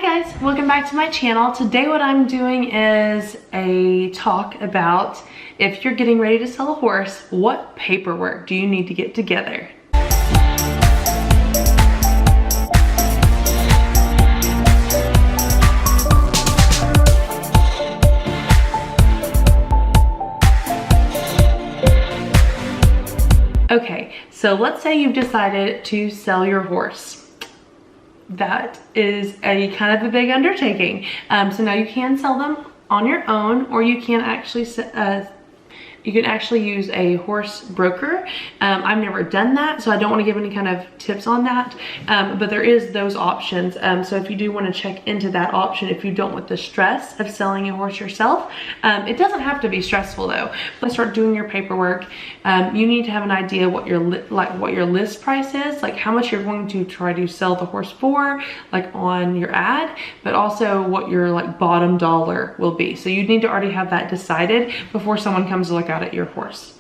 Hi guys, welcome back to my channel. Today what I'm doing is a talk about if you're getting ready to sell a horse, what paperwork do you need to get together? Okay, so let's say you've decided to sell your horse. That is a kind of a big undertaking. So now you can sell them on your own, or you can actually use a horse broker. I've never done that, so I don't want to give any kind of tips on that, but there is those options. So if you do want to check into that option, if you don't want the stress of selling a horse yourself, it doesn't have to be stressful though. Let's start doing your paperwork. You need to have an idea what your list price is, like how much you're going to try to sell the horse for, like on your ad, but also what your like bottom dollar will be. So you need to already have that decided before someone comes to look at your horse.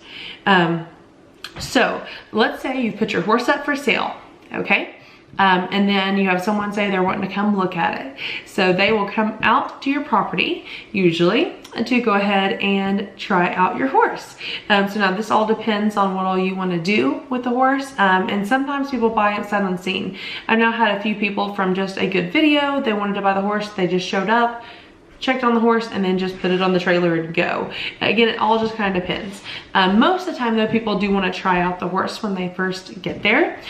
So let's say you put your horse up for sale, okay? And then you have someone say they're wanting to come look at it. So they will come out to your property, usually, to go ahead and try out your horse. So now this all depends on what all you want to do with the horse. And sometimes people buy it sight unseen. I've now had a few people from just a good video, they wanted to buy the horse, they just showed up, checked on the horse, and then just put it on the trailer and go. Again, it all just kind of depends. Most of the time though, people do want to try out the horse when they first get there.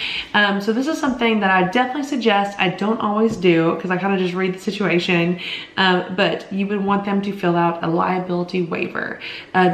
So this is something that I definitely suggest. I don't always do because I kind of just read the situation, but you would want them to fill out a liability waiver,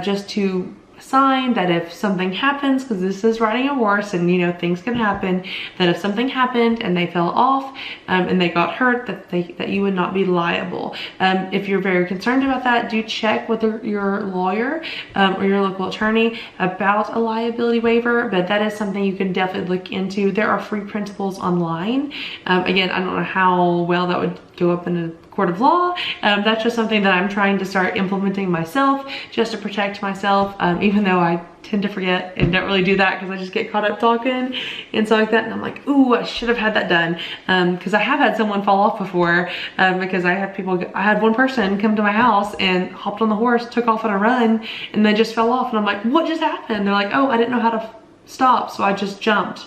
just to sign that if something happens, because this is riding a horse and you know things can happen, that if something happened and they fell off and they got hurt, that you would not be liable. If you're very concerned about that, do check with your lawyer or your local attorney about a liability waiver, but that is something you can definitely look into. There are free principles online. Again, I don't know how well that would go up in a court of law. That's just something that I'm trying to start implementing myself, just to protect myself, even though I tend to forget and don't really do that because I just get caught up talking and stuff like that, and I'm like, ooh, I should have had that done, because I have had someone fall off before, because I had one person come to my house and hopped on the horse, took off on a run, and they just fell off, and I'm like, what just happened? They're like, oh, I didn't know how to stop, so I just jumped.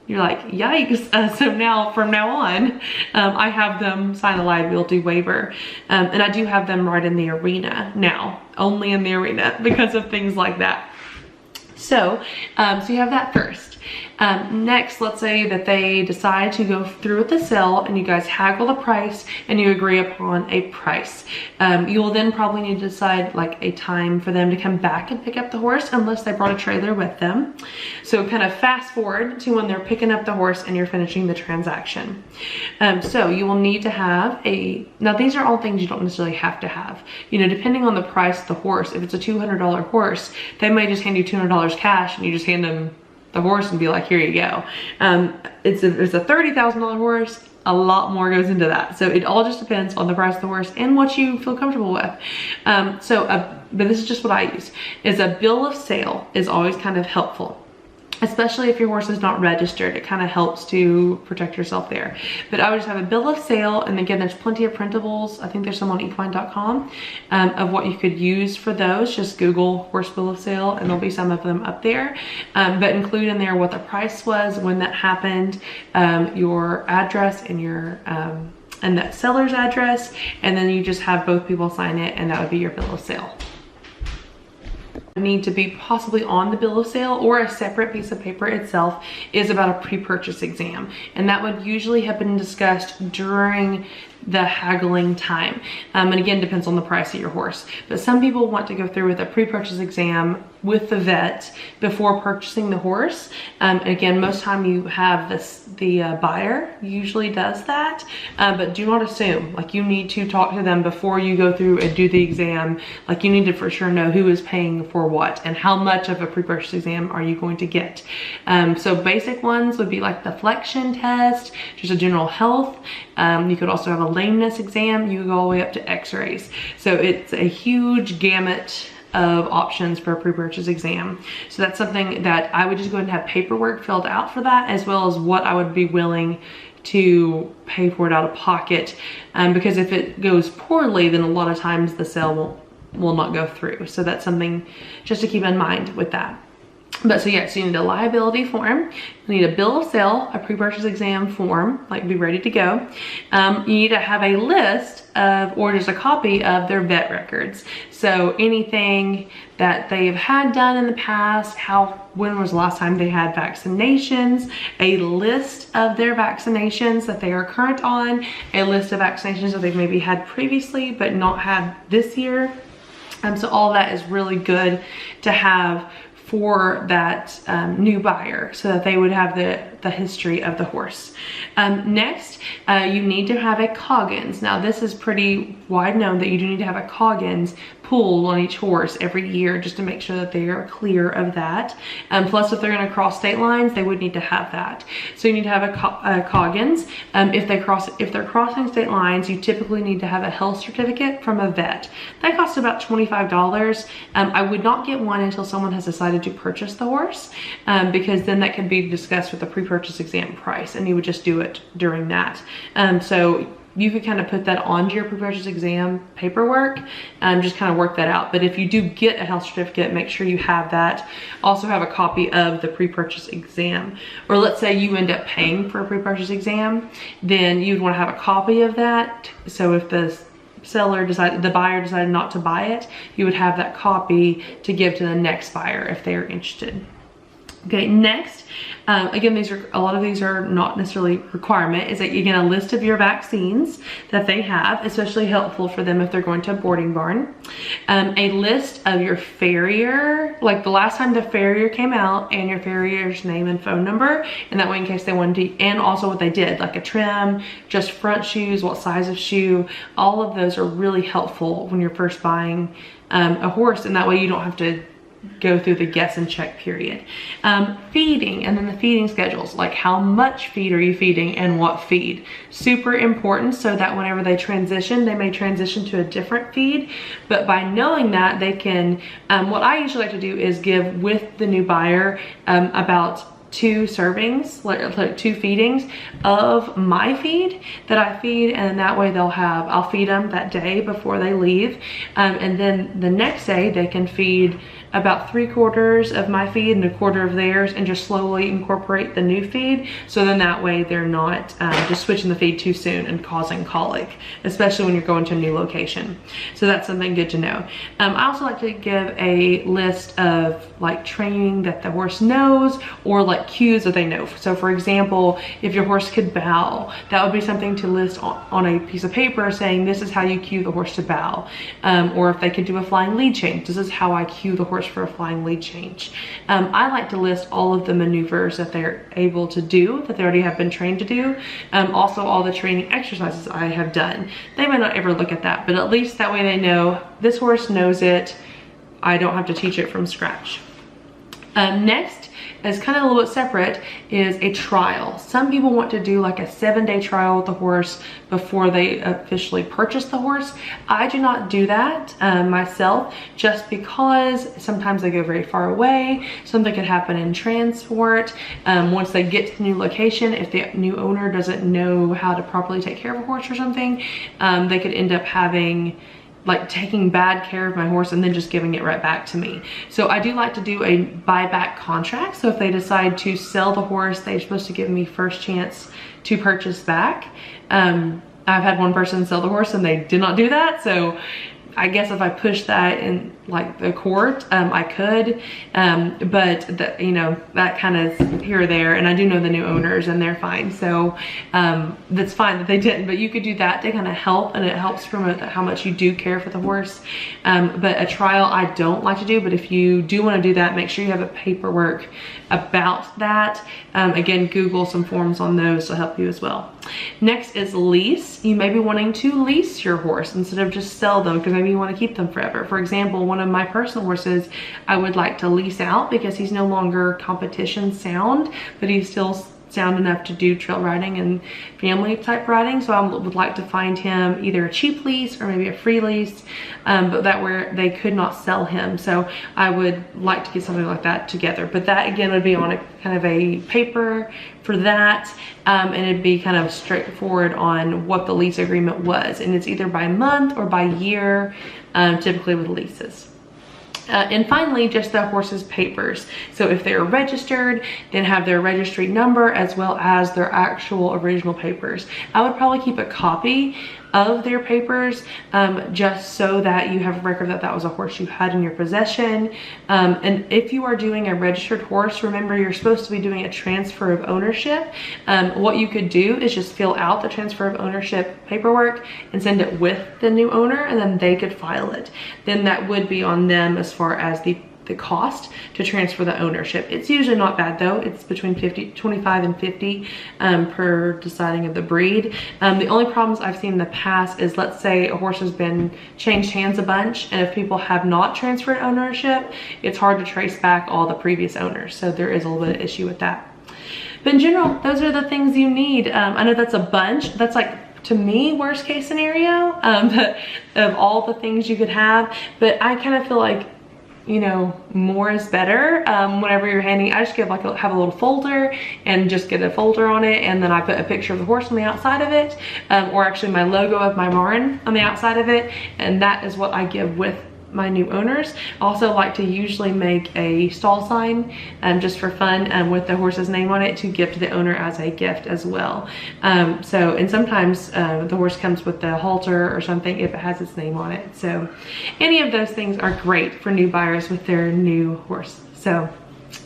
You're like, yikes. So now, from now on, I have them sign a liability waiver. And I do have them right in the arena now, only in the arena because of things like that. So you have that first. Next, let's say that they decide to go through with the sale and you guys haggle the price and you agree upon a price. You will then probably need to decide like a time for them to come back and pick up the horse, unless they brought a trailer with them. So kind of fast forward to when they're picking up the horse and you're finishing the transaction. So you will need to have now these are all things you don't necessarily have to have. You know, depending on the price of the horse, if it's a $200 horse, they may just hand you $200 cash and you just hand them the horse and be like, here you go. It's a $30,000 horse, a lot more goes into that. So it all just depends on the price of the horse and what you feel comfortable with. But this is just what I use, is a bill of sale is always kind of helpful. Especially if your horse is not registered, it kind of helps to protect yourself there. But I would just have a bill of sale, and again, there's plenty of printables. I think there's some on equine.com of what you could use for those. Just Google horse bill of sale and there'll be some of them up there. But include in there what the price was, when that happened, your address and your and that seller's address, and then you just have both people sign it, and that would be your bill of sale. Need to be possibly on the bill of sale, or a separate piece of paper itself is about a pre-purchase exam, and that would usually have been discussed during the haggling time, and again depends on the price of your horse, but some people want to go through with a pre-purchase exam with the vet before purchasing the horse. And again, most time you have the buyer usually does that, but do not assume. Like, you need to talk to them before you go through and do the exam. Like, you need to for sure know who is paying for what and how much of a pre-purchase exam are you going to get. So basic ones would be like the flexion test, just a general health. You could also have a lameness exam. You go all the way up to x-rays. So it's a huge gamut of options for a pre-purchase exam. So that's something that I would just go ahead and have paperwork filled out for that, as well as what I would be willing to pay for it out of pocket, because if it goes poorly, then a lot of times the sale will not go through. So that's something just to keep in mind with that. But so yeah, so you need a liability form, you need a bill of sale, a pre-purchase exam form, like be ready to go. You need to have a list of, or just a copy of their vet records. So anything that they've had done in the past, when was the last time they had vaccinations, a list of their vaccinations that they are current on, a list of vaccinations that they've maybe had previously but not had this year. So all that is really good to have for that new buyer, so that they would have the history of the horse. Next, you need to have a Coggins. Now this is pretty wide known that you do need to have a Coggins pulled on each horse every year, just to make sure that they are clear of that. Plus, if they're gonna cross state lines, they would need to have that. So you need to have a Coggins. If they're crossing state lines, you typically need to have a health certificate from a vet. That costs about $25. I would not get one until someone has decided to purchase the horse, because then that can be discussed with the pre-purchase exam price, and you would just do it during that. So you could kind of put that onto your pre-purchase exam paperwork, just kind of work that out. But if you do get a health certificate, make sure you have that. Also have a copy of the pre-purchase exam. Or let's say you end up paying for a pre-purchase exam, then you'd want to have a copy of that. So if the buyer decided not to buy it, you would have that copy to give to the next buyer if they are interested. Okay, next, again, a lot of these are not necessarily requirement, is that you get a list of your vaccines that they have, especially helpful for them if they're going to a boarding barn. A list of your farrier, like the last time the farrier came out, and your farrier's name and phone number, and that way in case they wanted to, and also what they did, like a trim, just front shoes, what size of shoe. All of those are really helpful when you're first buying a horse, and that way you don't have to go through the guess and check period. Feeding, and then the feeding schedules, like how much feed are you feeding and what feed. Super important, so that whenever they transition, they may transition to a different feed, but by knowing that, they can, what I usually like to do is give with the new buyer about 2 servings, like 2 feedings of my feed that I feed, and that way I'll feed them that day before they leave, and then the next day they can feed about 3/4 of my feed and 1/4 of theirs, and just slowly incorporate the new feed, so then that way they're not just switching the feed too soon and causing colic, especially when you're going to a new location. So that's something good to know. I also like to give a list of like training that the horse knows, or like cues that they know. So for example, if your horse could bow, that would be something to list on a piece of paper, saying this is how you cue the horse to bow. Or if they could do a flying lead change, this is how I cue the horse for a flying lead change. I like to list all of the maneuvers that they're able to do, that they already have been trained to do. Also all the training exercises I have done. They might not ever look at that, but at least that way they know this horse knows it. I don't have to teach it from scratch. Next, is kind of a little bit separate, is a trial. Some people want to do like a 7-day trial with the horse before they officially purchase the horse. I do not do that myself, just because sometimes they go very far away. Something could happen in transport. Once they get to the new location, if the new owner doesn't know how to properly take care of a horse or something, they could end up taking bad care of my horse and then just giving it right back to me. So I do like to do a buyback contract. So if they decide to sell the horse, they're supposed to give me first chance to purchase back. I've had one person sell the horse and they did not do that. So I guess if I push that in like the court, I could, but that kind of here or there, and I do know the new owners and they're fine. So that's fine that they didn't, but you could do that to kind of help, and it helps promote how much you do care for the horse. But a trial I don't like to do, but if you do want to do that, make sure you have a paperwork about that. Again, Google some forms on those to help you as well. Next is lease. You may be wanting to lease your horse instead of just sell them, because maybe you want to keep them forever. For example, one of my personal horses I would like to lease out because he's no longer competition sound, but he's still sound enough to do trail riding and family type riding. So I would like to find him either a cheap lease or maybe a free lease, but that where they could not sell him. So I would like to get something like that together. But that again would be on a kind of a paper for that, and it'd be kind of straightforward on what the lease agreement was. And it's either by month or by year, typically with leases. And finally, just the horse's papers. So if they're registered, then have their registry number as well as their actual original papers. I would probably keep a copy of their papers, just so that you have a record that that was a horse you had in your possession. And if you are doing a registered horse, remember you're supposed to be doing a transfer of ownership. What you could do is just fill out the transfer of ownership paperwork and send it with the new owner, and then they could file it. Then that would be on them as far as the cost to transfer the ownership. It's usually not bad though. It's between 25 and 50 per deciding of the breed. The only problems I've seen in the past is, let's say a horse has been changed hands a bunch, and if people have not transferred ownership, it's hard to trace back all the previous owners. So there is a little bit of issue with that. But in general, those are the things you need. I know that's a bunch. That's like, to me, worst case scenario of all the things you could have. But I kind of feel like, you know, more is better. Whenever you're handing, I just have a little folder and just get a folder on it, and then I put a picture of the horse on the outside of it, or actually my logo of my barn on the outside of it, and that is what I give with my new owners. I also like to usually make a stall sign, just for fun, with the horse's name on it to give to the owner as a gift as well. And sometimes the horse comes with the halter or something if it has its name on it. So any of those things are great for new buyers with their new horse. So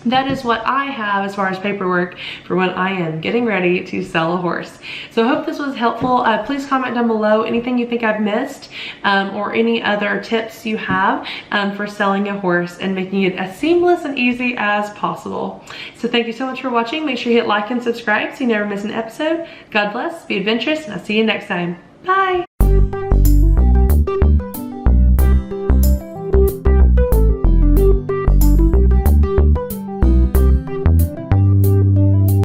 that is what I have as far as paperwork for when I am getting ready to sell a horse. So I hope this was helpful. Please comment down below anything you think I've missed, or any other tips you have for selling a horse and making it as seamless and easy as possible. So thank you so much for watching. Make sure you hit like and subscribe so you never miss an episode. God bless, be adventurous, and I'll see you next time. Bye.